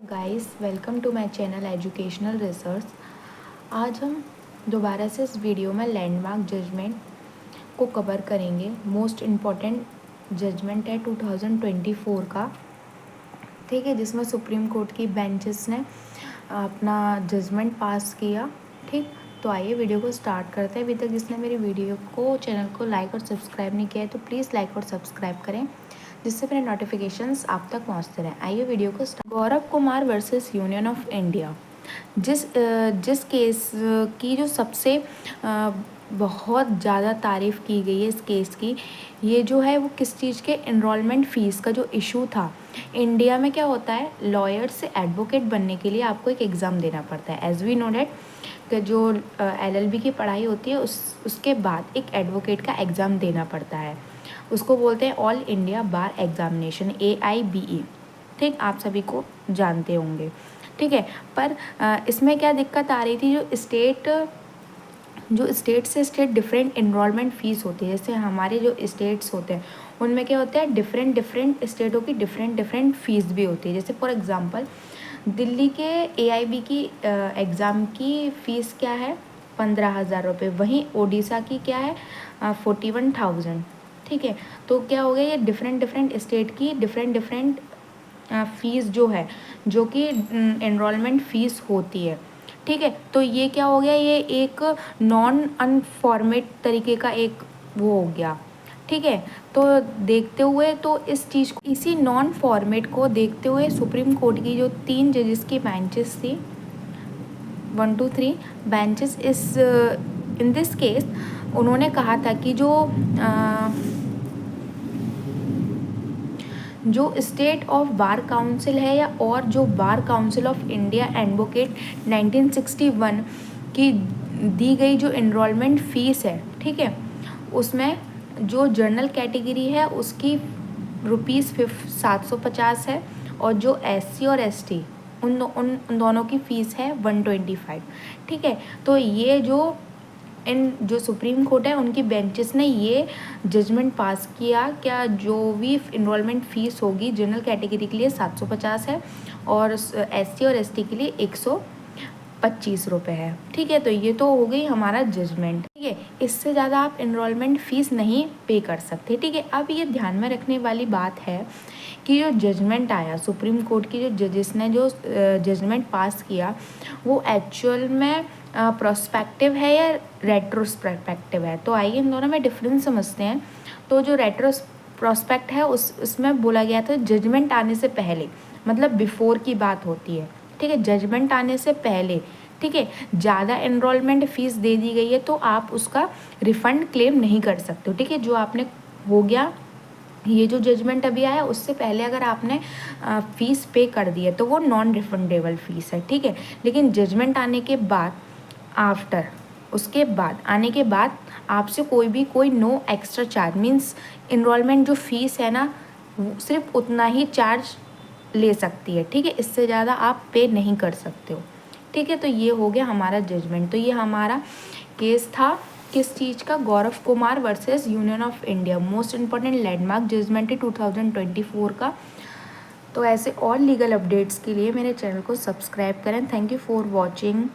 Guys welcome to my channel educational research. आज हम दोबारा से इस वीडियो में लैंडमार्क जजमेंट को कवर करेंगे। मोस्ट इम्पॉर्टेंट जजमेंट है 2024 का, ठीक है, जिसमें सुप्रीम कोर्ट की बेंचेस ने अपना जजमेंट पास किया। ठीक, तो आइए वीडियो को स्टार्ट करते हैं। अभी तक जिसने मेरी वीडियो को चैनल को लाइक और सब्सक्राइब नहीं किया है तो प्लीज़ लाइक और सब्सक्राइब करें, जिससे मेरे नोटिफिकेशंस आप तक पहुंचते रहें। आइए वीडियो को start. Gaurav Kumar versus Union of India, जिस केस की जो सबसे बहुत ज़्यादा तारीफ़ की गई है इस केस की, ये जो है वो किस चीज़ के एनरोलमेंट फ़ीस का जो इशू था। इंडिया में क्या होता है, लॉयर से एडवोकेट बनने के लिए आपको एक एग्ज़ाम देना पड़ता है। एज वी नो डेट कि जो LLB की पढ़ाई होती है उसके बाद एक एडवोकेट का एग्ज़ाम देना पड़ता है। उसको बोलते हैं ऑल इंडिया बार एग्ज़ामिनेशन, AIBE। ठीक, आप सभी को जानते होंगे। ठीक है, पर इसमें क्या दिक्कत आ रही थी, जो स्टेट से स्टेट डिफरेंट एनरोलमेंट फ़ीस होती है। जैसे हमारे जो स्टेट्स होते हैं उनमें क्या होता है, डिफरेंट स्टेटों की डिफरेंट फ़ीस भी होती है। जैसे फॉर एग्ज़ाम्पल दिल्ली के AIB की एग्ज़ाम की फ़ीस क्या है, 15,000 रुपये। वहीं उड़ीसा की क्या है, 41,000। ठीक है, तो क्या हो गया, ये डिफरेंट स्टेट की डिफरेंट फ़ीस जो है, जो कि एनरोलमेंट फ़ीस होती है। ठीक है, तो ये क्या हो गया, ये एक नॉन अनफॉर्मेट तरीके का एक वो हो गया। ठीक है, तो देखते हुए तो इस चीज़ को, इसी नॉन फॉर्मेट को देखते हुए सुप्रीम कोर्ट की जो 3 जजेस की बेंचेस थी, 1 2 3 बेंचेस, इस इन दिस केस उन्होंने कहा था कि जो स्टेट ऑफ बार काउंसिल है या और जो bar council of India advocate 1961 की दी गई जो एनरोलमेंट फ़ीस है, ठीक है, उसमें जो जनरल कैटेगरी है उसकी ₹750 है, और जो SC और ST उन दोनों की फ़ीस है 125। ठीक है, तो ये जो सुप्रीम कोर्ट है उनकी बेंचेस ने ये जजमेंट पास किया, क्या जो भी इनरोलमेंट फ़ीस होगी जनरल कैटेगरी के लिए 750 है और SC और ST के लिए 125 रुपये है। ठीक है, तो ये तो हो गई हमारा जजमेंट। ठीक है, इससे ज़्यादा आप इनरोलमेंट फ़ीस नहीं पे कर सकते। ठीक है, अब ये ध्यान में रखने वाली बात है कि जो जजमेंट आया सुप्रीम कोर्ट की, जो जजेस ने जो जजमेंट पास किया, वो एक्चुअल में प्रोस्पेक्टिव है या रेट्रोस्पेक्टिव है। तो आइए इन दोनों में डिफरेंस समझते हैं। तो जो प्रोस्पेक्ट है उसमें बोला गया था जजमेंट आने से पहले, मतलब बिफोर की बात होती है। ठीक है, जजमेंट आने से पहले, ठीक है, ज़्यादा एनरोलमेंट फ़ीस दे दी गई है तो आप उसका रिफ़ंड क्लेम नहीं कर सकते हो। ठीक है, जो आपने हो गया, ये जो जजमेंट अभी आया उससे पहले अगर आपने फ़ीस पे कर दी है तो वो नॉन रिफंडेबल फ़ीस है। ठीक है, लेकिन जजमेंट आने के बाद, उसके बाद आने के बाद आपसे कोई no extra charge, means enrolment जो फ़ीस है ना, सिर्फ उतना ही चार्ज ले सकती है। ठीक है, इससे ज़्यादा आप पे नहीं कर सकते हो। ठीक है, तो ये हो गया हमारा जजमेंट। तो ये हमारा केस था किस चीज़ का, Gaurav Kumar versus Union of India. Most important landmark judgement है 2024 का। तो ऐसे और लीगल अपडेट्स के लिए मेरे चैनल को सब्सक्राइब करें। Thank you for watching.